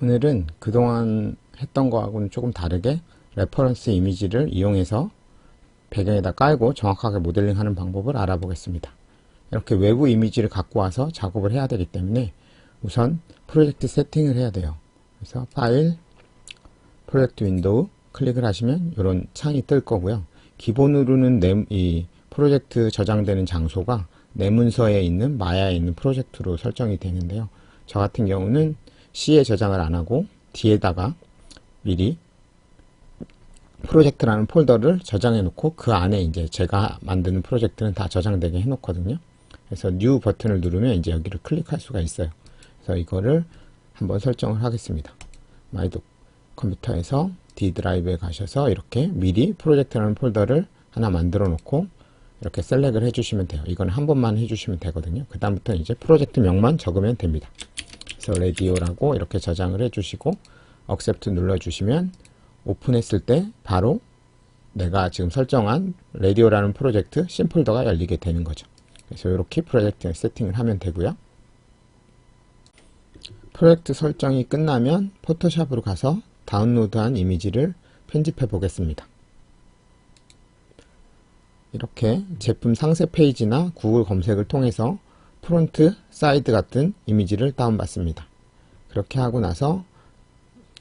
오늘은 그동안 했던 거하고는 조금 다르게 레퍼런스 이미지를 이용해서 배경에다 깔고 정확하게 모델링 하는 방법을 알아보겠습니다. 이렇게 외부 이미지를 갖고 와서 작업을 해야 되기 때문에 우선 프로젝트 세팅을 해야 돼요. 그래서 파일, 프로젝트 윈도우 클릭을 하시면 이런 창이 뜰 거고요. 기본으로는 이 프로젝트 저장되는 장소가 내 문서에 있는 마야에 있는 프로젝트로 설정이 되는데요. 저 같은 경우는 C에 저장을 안 하고 뒤에다가 미리 프로젝트라는 폴더를 저장해 놓고 그 안에 이제 제가 만드는 프로젝트는 다 저장되게 해 놓거든요. 그래서 뉴 버튼을 누르면 이제 여기를 클릭할 수가 있어요. 그래서 이거를 한번 설정을 하겠습니다. 마이도 컴퓨터에서 D 드라이브에 가셔서 이렇게 미리 프로젝트라는 폴더를 하나 만들어 놓고 이렇게 셀렉을 해주시면 돼요. 이건 한 번만 해주시면 되거든요. 그 다음부터 이제 프로젝트 명만 적으면 됩니다. 그래서 라디오라고 이렇게 저장을 해주시고 accept 눌러주시면 오픈했을 때 바로 내가 지금 설정한 라디오라는 프로젝트 C 폴더가 열리게 되는 거죠. 그래서 이렇게 프로젝트 세팅을 하면 되고요. 프로젝트 설정이 끝나면 포토샵으로 가서 다운로드한 이미지를 편집해 보겠습니다. 이렇게 제품 상세 페이지나 구글 검색을 통해서 프론트, 사이드 같은 이미지를 다운받습니다. 그렇게 하고 나서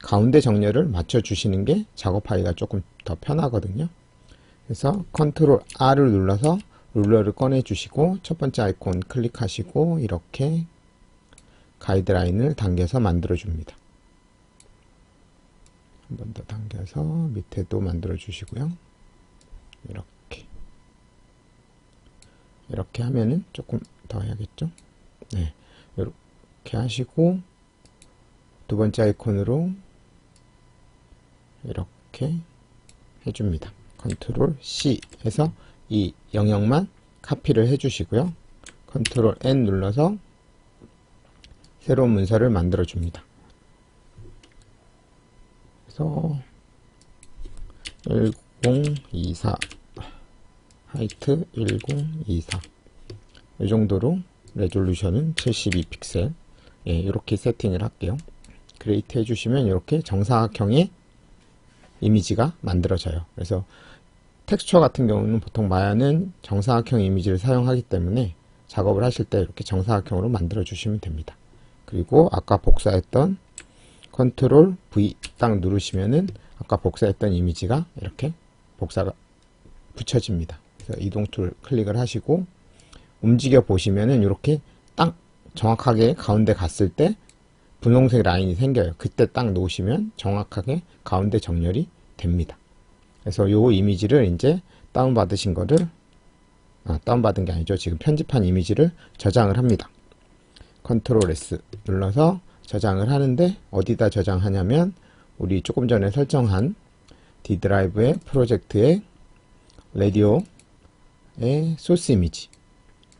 가운데 정렬을 맞춰 주시는 게 작업하기가 조금 더 편하거든요. 그래서 컨트롤 R을 눌러서 룰러를 꺼내 주시고 첫 번째 아이콘 클릭하시고 이렇게 가이드라인을 당겨서 만들어 줍니다. 한 번 더 당겨서 밑에도 만들어 주시고요. 이렇게 하면은 조금 더 해야겠죠. 네, 이렇게 하시고 두 번째 아이콘으로 이렇게 해줍니다. 컨트롤 C 해서 이 영역만 카피를 해주시고요. 컨트롤 N 눌러서 새로운 문서를 만들어 줍니다. 그래서 1024 하이트 1024 이 정도로 레졸루션은 72픽셀 이렇게 세팅을 할게요. 크리에이트 해주시면 이렇게 정사각형의 이미지가 만들어져요. 그래서 텍스처 같은 경우는 보통 마야는 정사각형 이미지를 사용하기 때문에 작업을 하실 때 이렇게 정사각형으로 만들어 주시면 됩니다. 그리고 아까 복사했던 컨트롤 V 딱 누르시면은 아까 복사했던 이미지가 이렇게 복사가 붙여집니다. 그래서 이동 툴 클릭을 하시고 움직여 보시면은 이렇게 딱 정확하게 가운데 갔을 때 분홍색 라인이 생겨요. 그때 딱 놓으시면 정확하게 가운데 정렬이 됩니다. 그래서 요 이미지를 이제 다운받으신 거를 다운받은 게 아니죠. 지금 편집한 이미지를 저장을 합니다. 컨트롤 S 눌러서 저장을 하는데 어디다 저장하냐면 우리 조금 전에 설정한 D 드라이브의 프로젝트의 라디오의 소스 이미지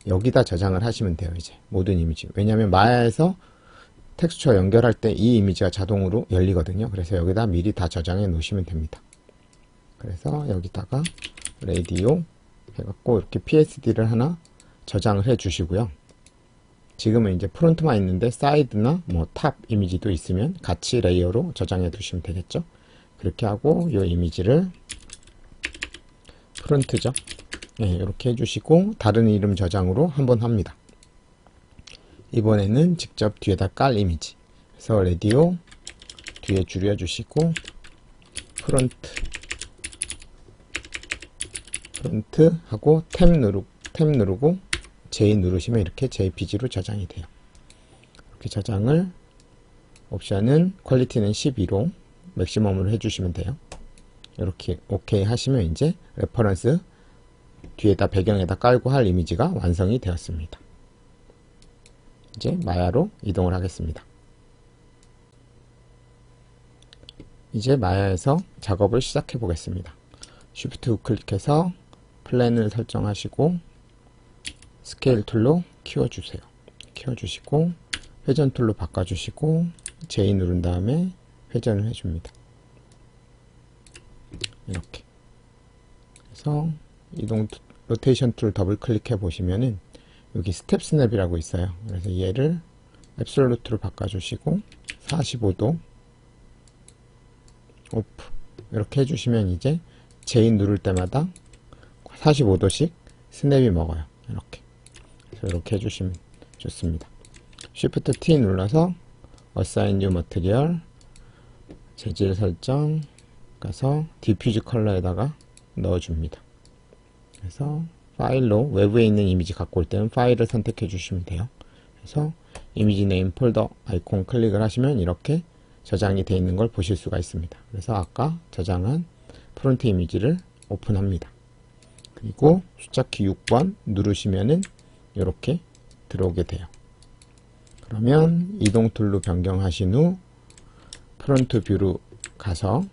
여기다 저장을 하시면 돼요. 이제 모든 이미지. 왜냐하면 마야에서 텍스처 연결할 때 이 이미지가 자동으로 열리거든요. 그래서 여기다 미리 다 저장해 놓으시면 됩니다. 그래서 여기다가 라디오 해갖고 이렇게 PSD를 하나 저장을 해 주시고요. 지금은 이제 프론트만 있는데 사이드나 뭐 탑 이미지도 있으면 같이 레이어로 저장해 두시면 되겠죠. 그렇게 하고 이 이미지를 프론트죠. 이렇게 해주시고 다른 이름 저장으로 한번 합니다. 이번에는 직접 뒤에다 깔 이미지. 그래서 라디오 뒤에 줄여주시고 프론트 하고 탭 누르고 J 누르시면 이렇게 JPG로 저장이 돼요. 이렇게 저장을 옵션은 퀄리티는 12로 맥시멈으로 해주시면 돼요. 이렇게 OK 하시면 이제 레퍼런스 뒤에다 배경에다 깔고 할 이미지가 완성이 되었습니다. 이제 마야로 이동을 하겠습니다. 이제 마야에서 작업을 시작해 보겠습니다. Shift 우클릭해서 플랜을 설정하시고 스케일 툴로 키워주세요. 키워주시고 회전 툴로 바꿔주시고 J 누른 다음에 회전을 해줍니다. 이렇게 그래서 이동 로테이션 툴 더블 클릭해 보시면은 여기 스텝 스냅이라고 있어요. 그래서 얘를 앱솔루트로 바꿔주시고 45도 오프 이렇게 해주시면 이제 J 누를 때마다 45도씩 스냅이 먹어요. 이렇게. 그래서 이렇게 해주시면 좋습니다. Shift T 눌러서 Assign New Material 재질 설정 가서 디퓨즈 컬러에다가 넣어줍니다. 그래서 파일로 외부에 있는 이미지 갖고 올 때는 파일을 선택해 주시면 돼요. 그래서 이미지 네임 폴더 아이콘 클릭을 하시면 이렇게 저장이 되어 있는 걸 보실 수가 있습니다. 그래서 아까 저장한 프론트 이미지를 오픈합니다. 그리고 숫자키 6번 누르시면은 이렇게 들어오게 돼요. 그러면 이동 툴로 변경하신 후 프론트 뷰로 가서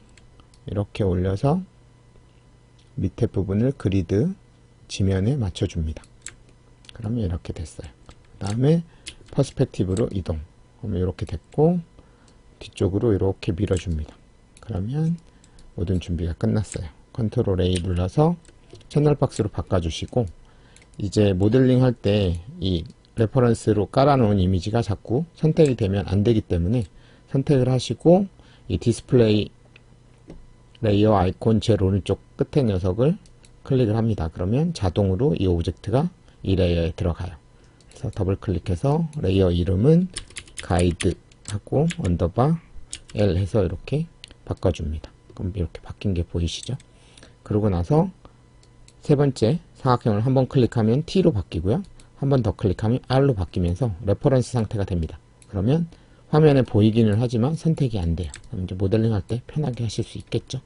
이렇게 올려서 밑에 부분을 그리드 지면에 맞춰줍니다. 그러면 이렇게 됐어요. 그 다음에 퍼스펙티브로 이동. 그러면 이렇게 됐고 뒤쪽으로 이렇게 밀어줍니다. 그러면 모든 준비가 끝났어요. 컨트롤 A 눌러서 채널 박스로 바꿔주시고 이제 모델링 할 때 이 레퍼런스로 깔아놓은 이미지가 자꾸 선택이 되면 안 되기 때문에 선택을 하시고 이 디스플레이 레이어 아이콘 제일 오른쪽 끝에 녀석을 클릭을 합니다. 그러면 자동으로 이 오브젝트가 이 레이어에 들어가요. 그래서 더블 클릭해서 레이어 이름은 가이드 하고 언더바 L 해서 이렇게 바꿔줍니다. 그럼 이렇게 바뀐 게 보이시죠? 그러고 나서 세 번째 사각형을 한번 클릭하면 T로 바뀌고요. 한 번 더 클릭하면 R로 바뀌면서 레퍼런스 상태가 됩니다. 그러면 화면에 보이기는 하지만 선택이 안 돼요. 그럼 이제 모델링 할 때 편하게 하실 수 있겠죠?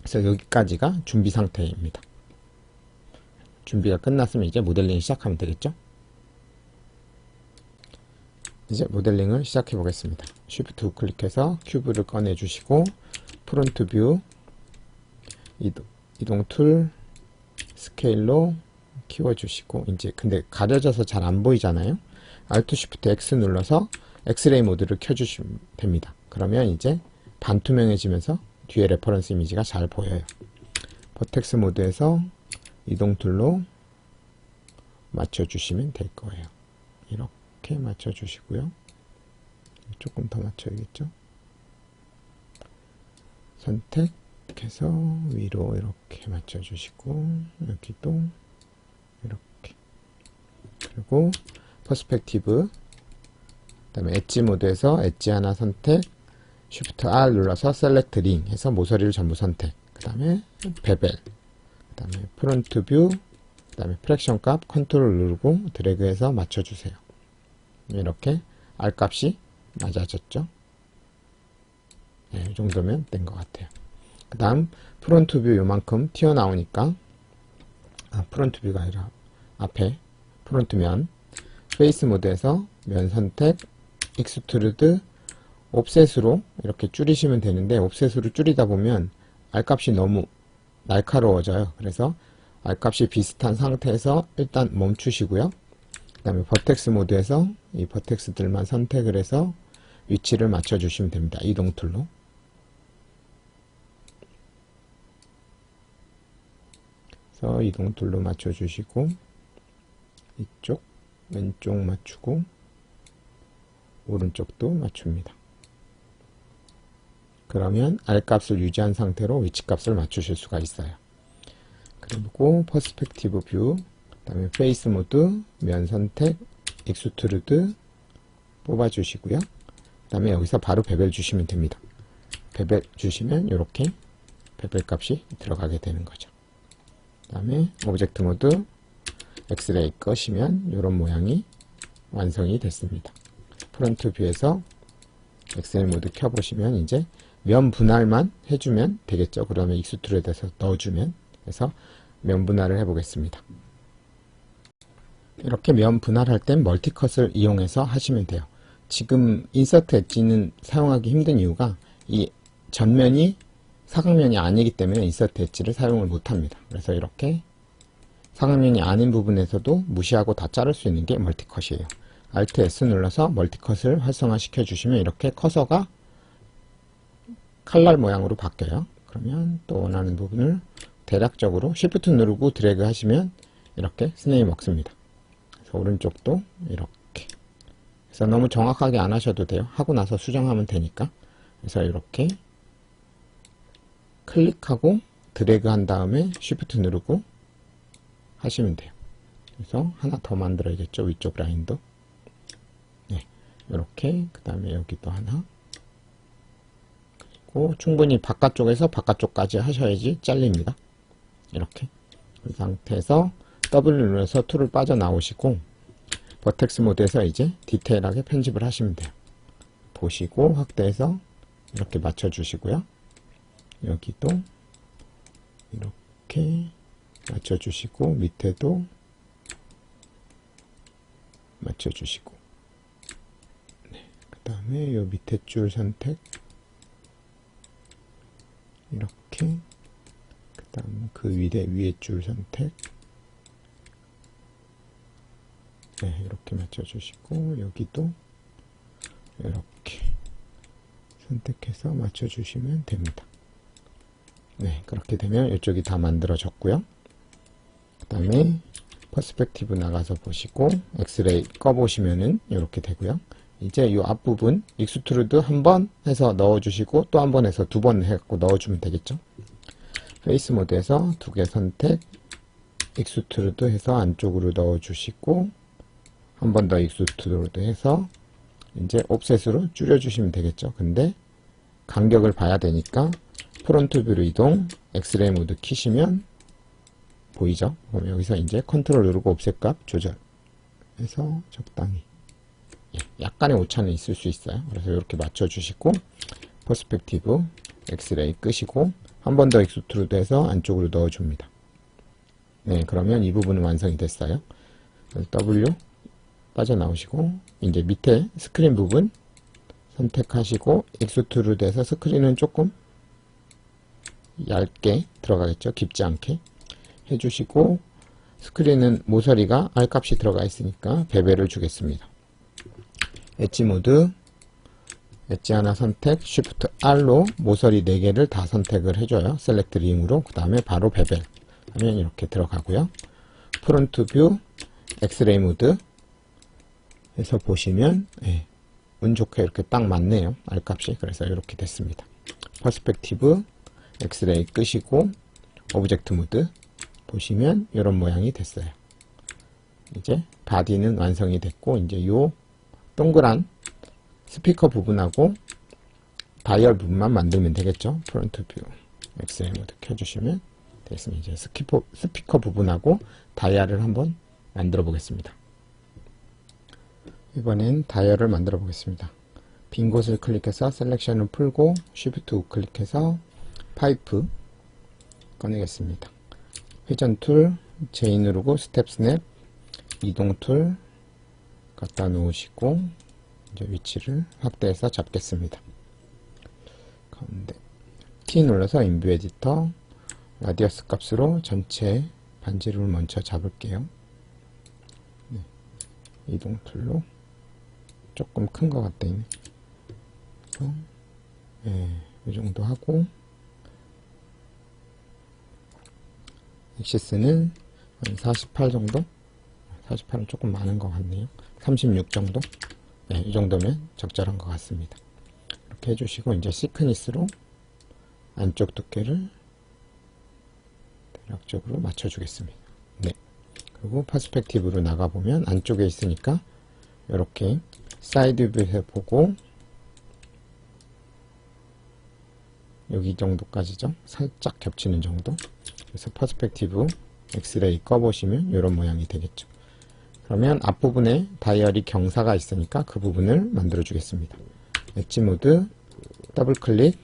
그래서 여기까지가 준비 상태입니다. 준비가 끝났으면 이제 모델링 시작하면 되겠죠? 이제 모델링을 시작해 보겠습니다. Shift 우클릭해서 큐브를 꺼내 주시고 프론트 뷰 이동 툴 스케일로 키워주시고 이제 근데 가려져서 잘 안 보이잖아요. Alt Shift X 눌러서 엑스레이 모드를 켜주시면 됩니다. 그러면 이제 반투명해지면서 뒤에 레퍼런스 이미지가 잘 보여요. 버텍스 모드에서 이동 툴로 맞춰주시면 될 거예요. 이렇게 맞춰주시고요. 조금 더 맞춰야겠죠. 선택해서 위로 이렇게 맞춰주시고 여기도 이렇게 그리고 퍼스펙티브 그 다음에 엣지 모드에서 엣지 하나 선택 Shift R 눌러서 셀렉트 링 해서 모서리를 전부 선택 그 다음에 베벨 그 다음에 프론트 뷰 그 다음에 프랙션 값 컨트롤 누르고 드래그해서 맞춰주세요. 이렇게 R 값이 맞아졌죠. 네, 이 정도면 된 것 같아요. 그 다음 프론트 뷰 요만큼 튀어나오니까 프론트 뷰가 아니라 앞에 프론트 면 페이스 모드에서 면 선택 익스트루드 옵셋으로 이렇게 줄이시면 되는데 옵셋으로 줄이다 보면 R값이 너무 날카로워져요. 그래서 R값이 비슷한 상태에서 일단 멈추시고요. 그 다음에 버텍스 모드에서 이 버텍스들만 선택을 해서 위치를 맞춰 주시면 됩니다. 이동 툴로. 그래서 이동 툴로 맞춰 주시고 이쪽 왼쪽 맞추고 오른쪽도 맞춥니다. 그러면 R값을 유지한 상태로 위치값을 맞추실 수가 있어요. 그리고 퍼스펙티브 뷰, 그 다음에 페이스 모드, 면 선택, 익스트루드 뽑아주시고요. 그 다음에 여기서 바로 베벨 주시면 됩니다. 베벨 주시면 이렇게 베벨 값이 들어가게 되는 거죠. 그 다음에 오브젝트 모드, 엑스레이 끄시면 이런 모양이 완성이 됐습니다. 프론트 뷰에서 엑스레이 모드 켜보시면 이제 면 분할만 해주면 되겠죠. 그러면 익스트루드에서 넣어주면 해서 면 분할을 해보겠습니다. 이렇게 면 분할할 땐 멀티컷을 이용해서 하시면 돼요. 지금 인서트 엣지는 사용하기 힘든 이유가 이 전면이 사각면이 아니기 때문에 인서트 엣지를 사용을 못합니다. 그래서 이렇게 사각면이 아닌 부분에서도 무시하고 다 자를 수 있는 게 멀티컷이에요. Alt S 눌러서 멀티컷을 활성화시켜 주시면 이렇게 커서가 칼날 모양으로 바뀌어요. 그러면 또 원하는 부분을 대략적으로 Shift 누르고 드래그 하시면 이렇게 스냅이 먹습니다. 그래서 오른쪽도 이렇게. 그래서 너무 정확하게 안 하셔도 돼요. 하고 나서 수정하면 되니까. 그래서 이렇게 클릭하고 드래그 한 다음에 쉬프트 누르고 하시면 돼요. 그래서 하나 더 만들어야겠죠. 위쪽 라인도. 네, 이렇게 그 다음에 여기도 하나. 그리고 충분히 바깥쪽에서 바깥쪽까지 하셔야지 잘립니다. 이렇게 그 상태에서 W 눌러서 툴을 빠져나오시고 버텍스 모드에서 이제 디테일하게 편집을 하시면 돼요. 보시고 확대해서 이렇게 맞춰주시고요. 여기도 이렇게 맞춰주시고 밑에도 맞춰주시고 네, 그 다음에 요 밑에 줄 선택 이렇게 그 다음 그 위에 줄 선택 네, 이렇게 맞춰주시고 여기도 이렇게 선택해서 맞춰주시면 됩니다. 네, 그렇게 되면 이쪽이 다 만들어졌고요. 그 다음에 퍼스펙티브 나가서 보시고 엑스레이 꺼보시면은 이렇게 되고요. 이제 이 앞부분 익스트루드 한 번 해서 넣어주시고 또 한 번 해서 두 번 해갖고 넣어주면 되겠죠. 페이스 모드에서 두 개 선택 익스트루드 해서 안쪽으로 넣어주시고 한 번 더 익스트루드 해서 이제 옵셋으로 줄여주시면 되겠죠. 근데 간격을 봐야 되니까 프론트 뷰로 이동 엑스레이 모드 키시면 보이죠? 그럼 여기서 이제 컨트롤 누르고 옵셋 값 조절해서 적당히 약간의 오차는 있을 수 있어요. 그래서 이렇게 맞춰주시고 퍼스펙티브 엑스레이 끄시고 한 번 더 익스트루드 해서 안쪽으로 넣어줍니다. 네, 그러면 이 부분은 완성이 됐어요. W 빠져나오시고 이제 밑에 스크린 부분 선택하시고 익스트루드 해서 스크린은 조금 얇게 들어가겠죠. 깊지 않게 해주시고 스크린은 모서리가 R값이 들어가 있으니까 베벨을 주겠습니다. 엣지 모드 엣지 하나 선택 Shift R로 모서리 4개를 다 선택을 해줘요. 셀렉트 링으로 그 다음에 바로 베벨 하면 이렇게 들어가고요. 프론트 뷰 엑스레이 모드 해서 보시면 운 좋게 이렇게 딱 맞네요. R값이. 그래서 이렇게 됐습니다. 퍼스펙티브 엑스레이 끄시고 오브젝트 모드 보시면 이런 모양이 됐어요. 이제 바디는 완성이 됐고 이제 요 동그란 스피커 부분하고 다이얼 부분만 만들면 되겠죠. 프론트 뷰 엑스레이 모드 켜주시면 되겠습니다. 이제 스피커 부분하고 다이얼을 한번 만들어 보겠습니다. 이번엔 다이얼을 만들어 보겠습니다. 빈 곳을 클릭해서 셀렉션을 풀고 쉬프트 우클릭해서 파이프 꺼내겠습니다. 회전 툴 J 누르고 스텝 스냅 이동 툴 갖다 놓으시고 이제 위치를 확대해서 잡겠습니다. 가운데 T 눌러서 인뷰 에디터 라디어스 값으로 전체 반지름을 먼저 잡을게요. 네, 이동 툴로 조금 큰 것 같다. 그래서 이 정도 하고 엑시스는 한 48 정도? 48은 조금 많은 것 같네요. 36 정도? 네, 이 정도면 적절한 것 같습니다. 이렇게 해주시고 이제 시크니스로 안쪽 두께를 대략적으로 맞춰주겠습니다. 네. 그리고 퍼스펙티브로 나가보면 안쪽에 있으니까 이렇게 사이드 뷰에 보고 여기 정도까지죠. 살짝 겹치는 정도. 그래서 퍼스펙티브 엑스레이 꺼보시면 이런 모양이 되겠죠. 그러면 앞부분에 다이얼이 경사가 있으니까 그 부분을 만들어 주겠습니다. 엣지 모드 더블 클릭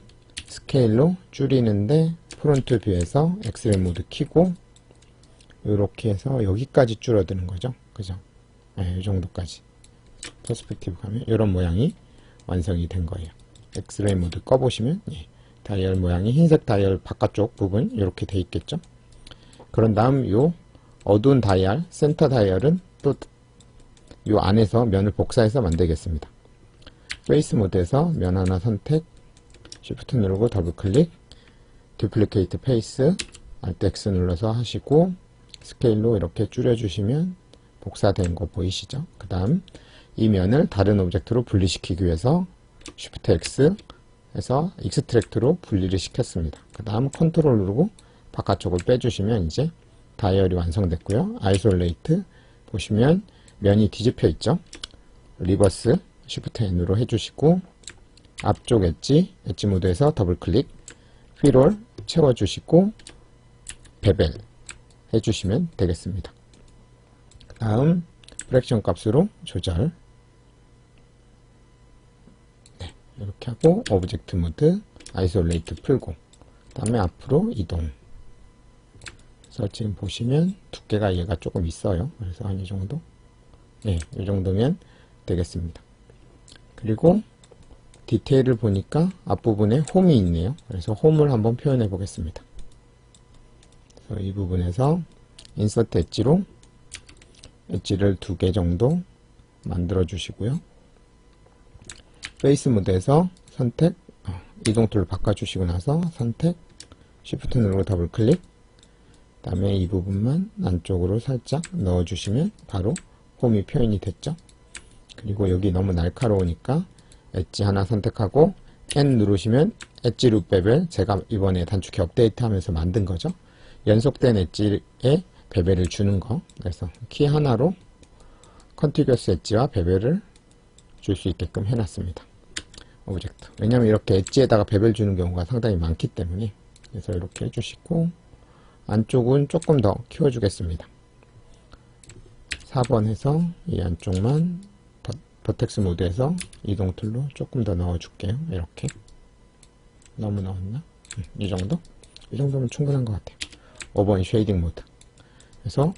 스케일로 줄이는데 프론트 뷰에서 엑스레이 모드 키고 이렇게 해서 여기까지 줄어드는 거죠. 그죠? 네, 이 정도까지. 퍼스펙티브 가면 이런 모양이 완성이 된 거예요. 엑스레이 모드 꺼보시면 다이얼 모양이 흰색 다이얼 바깥쪽 부분 이렇게 돼 있겠죠. 그런 다음 요 어두운 다이얼 센터 다이얼은 또 요 안에서 면을 복사해서 만들겠습니다. 페이스 모드에서 면 하나 선택 Shift 누르고 더블 클릭 듀플리케이트 페이스 Alt X 눌러서 하시고 스케일로 이렇게 줄여주시면 복사된 거 보이시죠? 그 다음 이 면을 다른 오브젝트로 분리시키기 위해서 Shift X 해서 익스트랙트로 분리를 시켰습니다. 그 다음 컨트롤 누르고 바깥쪽을 빼주시면 이제 다이얼이 완성됐고요. 아이솔레이트 보시면 면이 뒤집혀 있죠. 리버스 Shift N으로 해주시고 앞쪽 엣지 모드에서 더블 클릭, 필롤 채워주시고 베벨 해주시면 되겠습니다. 그 다음 프랙션 값으로 조절, 네, 이렇게 하고 오브젝트 모드 아이솔레이트 풀고 그 다음에 앞으로 이동. 그래서 지금 보시면 두께가 얘가 조금 있어요. 그래서 한 이 정도, 네, 이 정도면 되겠습니다. 그리고 디테일을 보니까 앞부분에 홈이 있네요. 그래서 홈을 한번 표현해 보겠습니다. 그래서 이 부분에서 인서트 엣지로 엣지를 2개 정도 만들어 주시고요. 페이스 모드에서 선택, 이동 툴을 바꿔 주시고 나서 선택, Shift 누르고 더블 클릭, 그 다음에 이 부분만 안쪽으로 살짝 넣어 주시면 바로 홈이 표현이 됐죠. 그리고 여기 너무 날카로우니까 엣지 하나 선택하고 N 누르시면 엣지 룩 베벨, 제가 이번에 단축키 업데이트 하면서 만든 거죠. 연속된 엣지에 베벨을 주는 거. 그래서 키 하나로 컨티규어스 엣지와 베벨을 줄 수 있게끔 해놨습니다. 오브젝트. 왜냐면 이렇게 엣지에다가 베벨 주는 경우가 상당히 많기 때문에. 그래서 이렇게 해주시고 안쪽은 조금 더 키워주겠습니다. 4번 해서 이 안쪽만 버텍스 모드에서 이동 툴로 조금 더 넣어줄게요. 이렇게. 너무 넣었나? 이 정도? 이 정도면 충분한 것 같아요. 5번 쉐이딩 모드. 그래서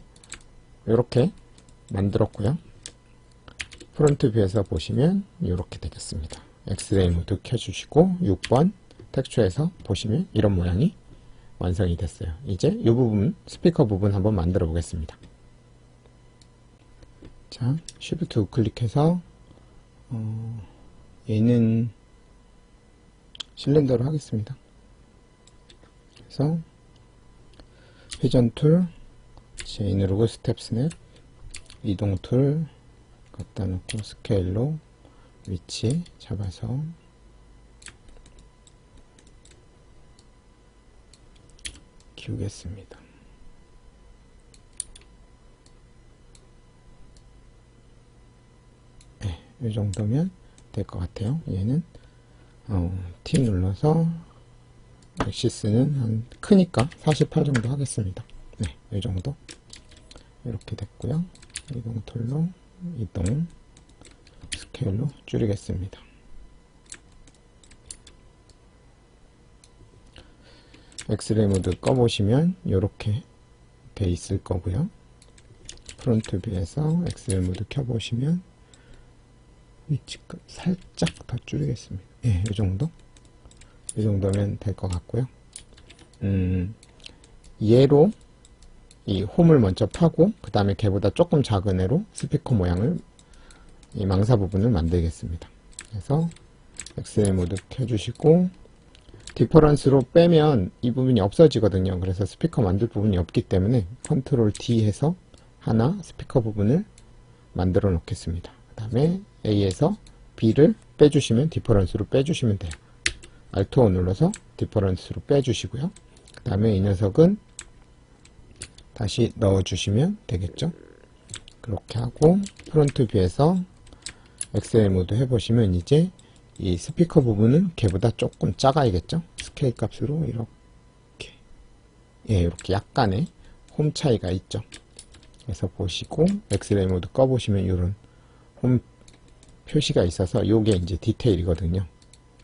이렇게 만들었고요. 프론트 뷰에서 보시면 이렇게 되겠습니다. 엑스레이 모드 켜주시고 6번 텍스처에서 보시면 이런 모양이 완성이 됐어요. 이제 이 부분, 스피커 부분 한번 만들어 보겠습니다. 자, Shift 우클릭해서 얘는 실린더로 하겠습니다. 그래서 회전 툴, J 누르고 스텝 스냅, 이동 툴 갖다 놓고 스케일로 위치 잡아서 키우겠습니다. 네, 이 정도면 될 것 같아요. 얘는 T 눌러서 엑시스는 한 크니까 48 정도 하겠습니다. 네, 이 정도. 이렇게 됐고요. 이동 툴로 이동, 스케일로 줄이겠습니다. 엑스레이 모드 꺼보시면 이렇게 돼 있을 거고요. 프론트 뷰에서 엑스레이 모드 켜보시면 위치값 살짝 더 줄이겠습니다. 예, 이 정도? 이 정도면 될 것 같고요. 얘로 이 홈을 먼저 파고 그 다음에 걔보다 조금 작은 애로 스피커 모양을, 이 망사 부분을 만들겠습니다. 그래서 엑스레이 모드 켜주시고 디퍼런스로 빼면 이 부분이 없어지거든요. 그래서 스피커 만들 부분이 없기 때문에 컨트롤 D 해서 하나 스피커 부분을 만들어 놓겠습니다. 그 다음에 A에서 B를 빼주시면 디퍼런스로 빼주시면 돼요. Alt O 눌러서 디퍼런스로 빼주시고요. 그 다음에 이 녀석은 다시 넣어주시면 되겠죠. 그렇게 하고 프론트 뷰에서 엑셀 모드 해보시면 이제 이 스피커 부분은 걔보다 조금 작아야겠죠. 스케일 값으로 이렇게, 예, 이렇게 약간의 홈 차이가 있죠. 그래서 보시고 엑스레이 모드 꺼보시면 이런 홈 표시가 있어서 요게 이제 디테일이거든요.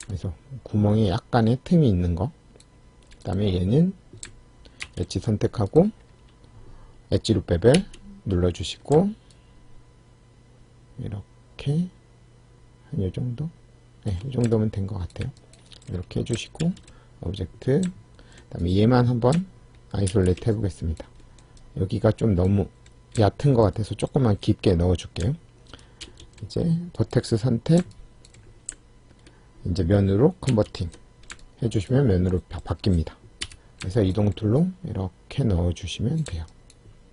그래서 구멍에 약간의 틈이 있는 거. 그 다음에 얘는 엣지 선택하고 엣지 룩 베벨 눌러주시고 이렇게 한 이 정도? 네, 이 정도면 된 것 같아요. 이렇게 해주시고 오브젝트, 그 다음에 얘만 한번 아이솔레이트 해보겠습니다. 여기가 좀 너무 얕은 것 같아서 조금만 깊게 넣어줄게요. 이제 버텍스 선택, 이제 면으로 컨버팅 해주시면 면으로 바뀝니다. 그래서 이동 툴로 이렇게 넣어주시면 돼요.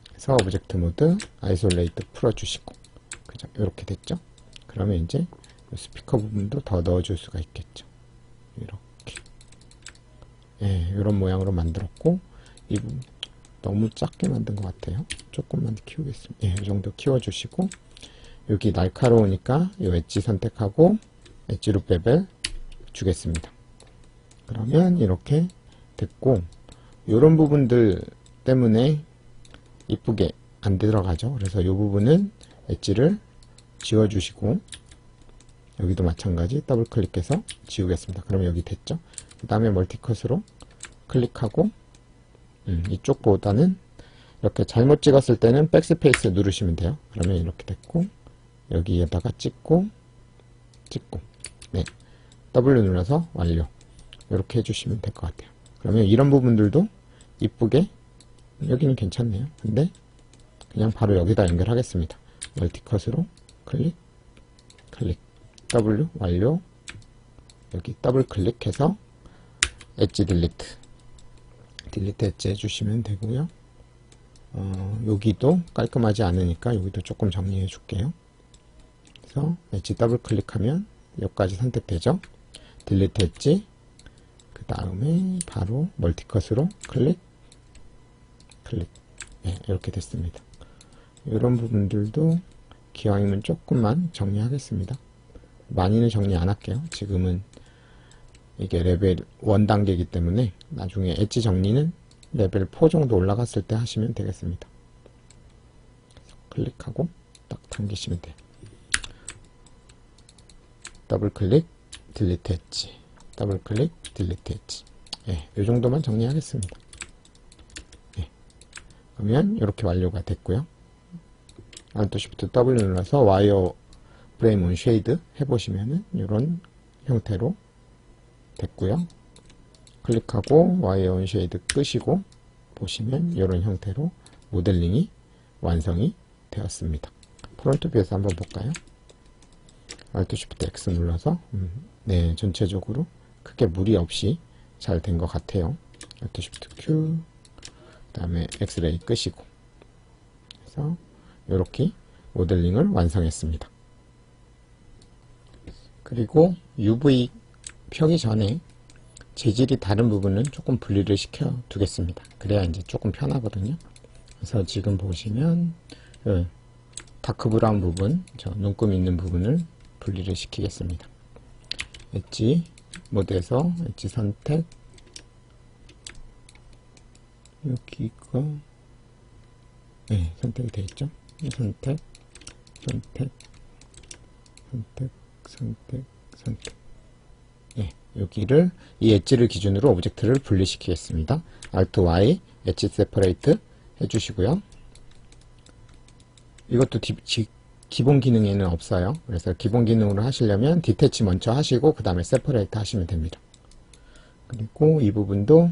그래서 오브젝트 모드 아이솔레이트 풀어주시고, 그죠? 이렇게 됐죠? 그러면 이제 스피커 부분도 더 넣어줄 수가 있겠죠. 이렇게 이런 모양으로 만들었고, 이 부분 너무 작게 만든 것 같아요. 조금만 키우겠습니다. 이 정도 키워주시고, 여기 날카로우니까 이 엣지 선택하고 엣지 룹 베벨 주겠습니다. 그러면 이렇게 됐고, 이런 부분들 때문에 이쁘게 안 들어가죠. 그래서 이 부분은 엣지를 지워주시고, 여기도 마찬가지 더블 클릭해서 지우겠습니다. 그러면 여기 됐죠. 그 다음에 멀티컷으로 클릭하고, 이쪽보다는 이렇게 잘못 찍었을 때는 백스페이스 누르시면 돼요. 그러면 이렇게 됐고, 여기에다가 찍고 네, W 눌러서 완료. 이렇게 해주시면 될 것 같아요. 그러면 이런 부분들도 이쁘게, 여기는 괜찮네요. 근데 그냥 바로 여기다 연결하겠습니다. 멀티컷으로 클릭 W 완료. 여기 더블 클릭해서 엣지 딜리트 엣지 해주시면 되고요. 여기도 깔끔하지 않으니까 여기도 조금 정리해 줄게요. 그래서 엣지 더블 클릭하면 여기까지 선택되죠. 딜리트 엣지, 그 다음에 바로 멀티컷으로 클릭 이렇게 됐습니다. 이런 부분들도 기왕이면 조금만 정리하겠습니다. 많이는 정리 안 할게요. 지금은 이게 레벨 1 단계이기 때문에 나중에 엣지 정리는 레벨 4 정도 올라갔을 때 하시면 되겠습니다. 클릭하고 딱 당기시면 돼요. 더블 클릭, 딜리트 엣지, 더블 클릭, 딜리트 엣지. 이 정도만 정리하겠습니다. 그러면 이렇게 완료가 됐고요. Alt Shift W 눌러서 와이어 프레임 온 쉐이드 해보시면은 이런 형태로 됐고요. 클릭하고 와이어 온 쉐이드 끄시고 보시면 이런 형태로 모델링이 완성이 되었습니다. 프론트 뷰에서 한번 볼까요? Alt Shift X 눌러서 네, 전체적으로 크게 무리 없이 잘 된 것 같아요. Alt Shift Q, 그 다음에 엑스레이 끄시고, 그래서 이렇게 모델링을 완성했습니다. 그리고 UV 펴기 전에 재질이 다른 부분은 조금 분리를 시켜 두겠습니다. 그래야 이제 조금 편하거든요. 그래서 지금 보시면 다크 브라운 부분, 저 눈금 있는 부분을 분리를 시키겠습니다. 엣지 모드에서 엣지 선택, 여기가 선택이 되어 있죠. 선택, 여기를 이 엣지를 기준으로 오브젝트를 분리시키겠습니다. Alt Y 엣지 세퍼레이트 해주시고요. 이것도 기본 기능에는 없어요. 그래서 기본 기능으로 하시려면 디태치 먼저 하시고 그 다음에 세퍼레이트 하시면 됩니다. 그리고 이 부분도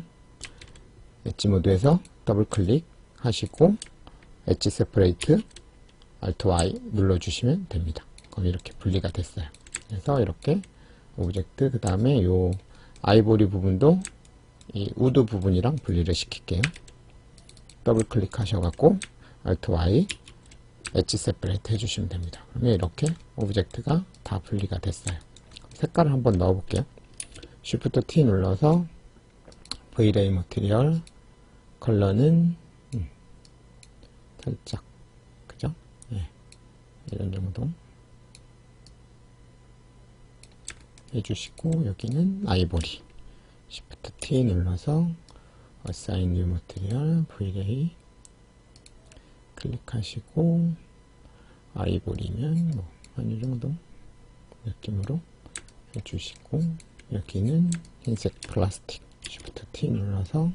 엣지 모드에서 더블 클릭 하시고 엣지 세퍼레이트 Alt Y 눌러주시면 됩니다. 그럼 이렇게 분리가 됐어요. 그래서 이렇게 오브젝트, 그 다음에 요 아이보리 부분도 이 우드 부분이랑 분리를 시킬게요. 더블 클릭 하셔갖고 Alt Y 엣지 세퍼레이트 해주시면 됩니다. 그러면 이렇게 오브젝트가 다 분리가 됐어요. 색깔을 한번 넣어볼게요. Shift T 눌러서 V-Ray 머티리얼 컬러는 살짝, 그죠? 이런 정도 해주시고, 여기는 아이보리 Shift T 눌러서 Assign New Material V-Ray 클릭하시고, 아이보리면 뭐 한 이 정도 느낌으로 해주시고, 여기는 흰색 플라스틱 Shift T 눌러서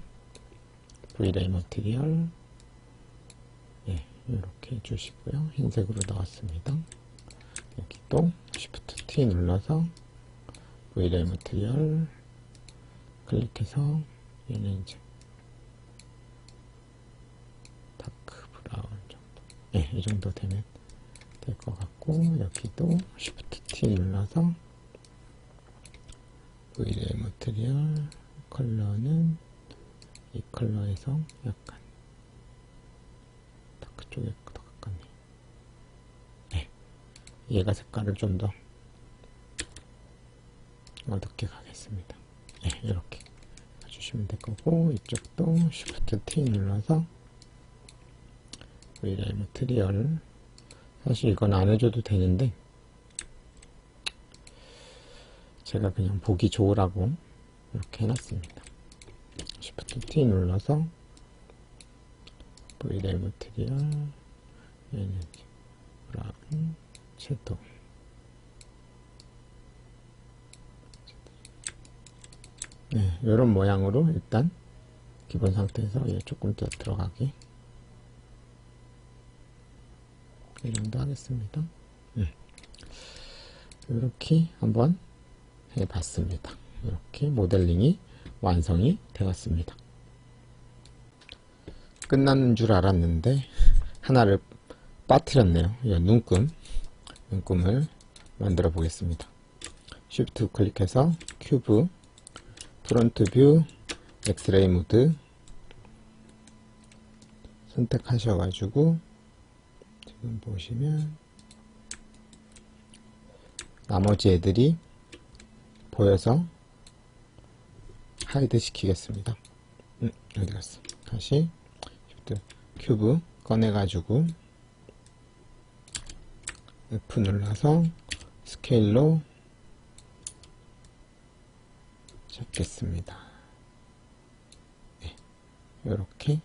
V-Ray 머티리얼 이렇게 해주시고요. 흰색으로 넣었습니다. 여기 또 Shift T 눌러서 V-Ray 머티리얼 클릭해서 얘는 이제 다크 브라운 정도, 이 정도 되면 될 것 같고, 여기도 Shift T 눌러서 V-Ray 머티리얼 컬러는 이 컬러에서 약간 다크 쪽에 더 가깝네요. 얘가 색깔을 좀 더 어둡게 가겠습니다. 네, 이렇게 해주시면 될 거고, 이쪽도 Shift T 눌러서 VLA 머티리얼, 사실 이건 안 해줘도 되는데 제가 그냥 보기 좋으라고 이렇게 해놨습니다. Shift T 눌러서 VLA 머티리얼, 얘는 브라운, 섀도우, 네, 이런 모양으로 일단 기본 상태에서 얘 조금 더 들어가게 이 정도 하겠습니다. 이렇게 한번 해봤습니다. 이렇게 모델링이 완성이 되었습니다. 끝나는 줄 알았는데 하나를 빠뜨렸네요. 이 눈금을 만들어 보겠습니다. Shift 클릭해서 큐브, 프론트 뷰, 엑스레이 모드 선택하셔가지고 지금 보시면 나머지 애들이 보여서 하이드 시키겠습니다. 어디 갔어? 다시 큐브 꺼내가지고 F 눌러서 스케일로 잡겠습니다. 네, 이렇게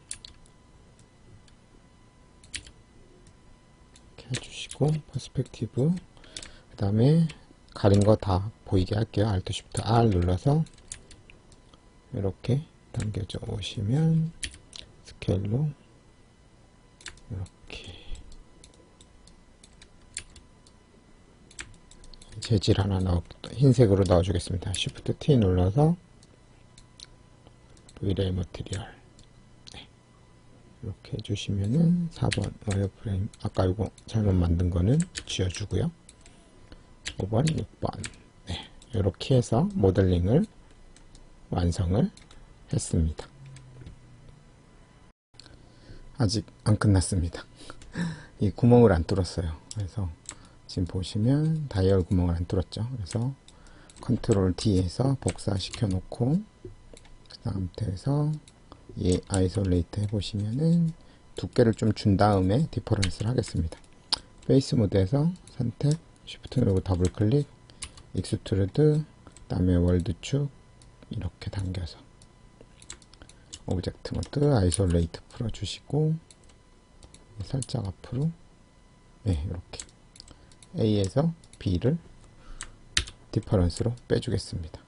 해주시고 퍼스펙티브, 그 다음에 가린 거 다 보이게 할게요. Alt Shift R 눌러서 이렇게 당겨져 오시면 스케일로 이렇게 재질 하나 흰색으로 넣어주겠습니다. Shift T 눌러서 VLA 머티리얼, 네, 이렇게 해주시면은 4번 와이어프레임, 아까 이거 잘못 만든 거는 지워주고요. 5번, 6번, 네, 이렇게 해서 모델링을 완성을 했습니다. 아직 안 끝났습니다. 이 구멍을 안 뚫었어요. 그래서 지금 보시면 다이얼 구멍을 안 뚫었죠. 그래서 컨트롤 D에서 복사시켜 놓고 그 상태에서 얘 아이솔레이트 해보시면은 두께를 좀 준 다음에 디퍼런스를 하겠습니다. 페이스 모드에서 선택, Shift 누르고 더블 클릭, 익스트루드, 그 다음에 월드 축 이렇게 당겨서 오브젝트 모드 아이솔레이트 풀어주시고 살짝 앞으로, 네, 이렇게 A에서 B를 디퍼런스로 빼주겠습니다.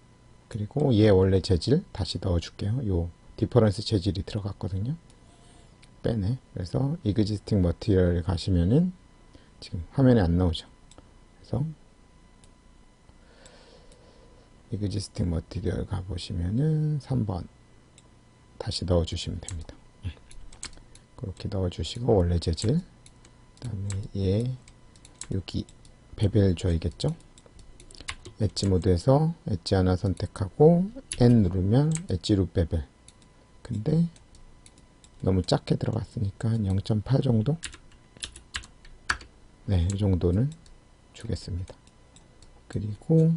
그리고 얘 원래 재질 다시 넣어줄게요. 요 디퍼런스 재질이 들어갔거든요. 빼네. 그래서 existing material에 가시면은 지금 화면에 안 나오죠. 그래서 existing material 가보시면은 3번 다시 넣어주시면 됩니다. 그렇게 넣어주시고 원래 재질, 그 다음에 얘 여기 베벨 줘야겠죠. 엣지 모드에서 엣지 하나 선택하고 N 누르면 엣지 룹 베벨, 근데 너무 작게 들어갔으니까 한 0.8 정도, 네, 이 정도는 주겠습니다. 그리고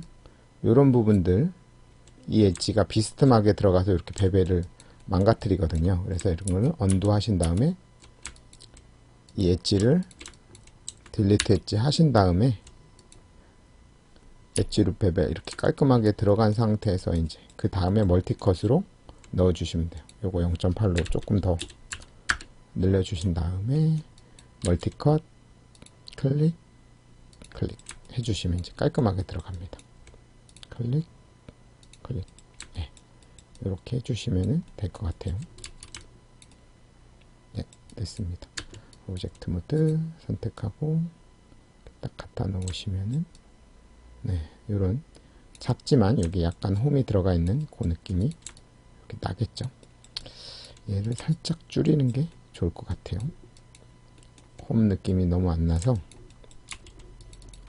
이런 부분들 이 엣지가 비스듬하게 들어가서 이렇게 베벨을 망가뜨리거든요. 그래서 이런 거는 언두 하신 다음에 이 엣지를 딜리트 엣지 하신 다음에 엣지 룹 베벨 이렇게 깔끔하게 들어간 상태에서 이제 그 다음에 멀티컷으로 넣어주시면 돼요. 요거 0.8로 조금 더 늘려주신 다음에 멀티컷 클릭 해주시면 이제 깔끔하게 들어갑니다. 클릭, 네, 이렇게 해주시면 될 것 같아요. 네, 됐습니다. 오브젝트 모드 선택하고 딱 갖다 놓으시면은, 네, 요런 작지만 여기 약간 홈이 들어가 있는 그 느낌이 이렇게 나겠죠. 얘를 살짝 줄이는 게 좋을 것 같아요. 홈 느낌이 너무 안 나서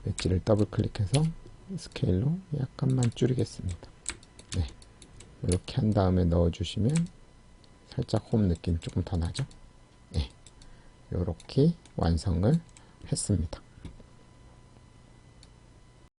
엣지를 더블 클릭해서 스케일로 약간만 줄이겠습니다. 네, 이렇게 한 다음에 넣어주시면 살짝 홈 느낌 조금 더 나죠. 네, 이렇게 완성을 했습니다.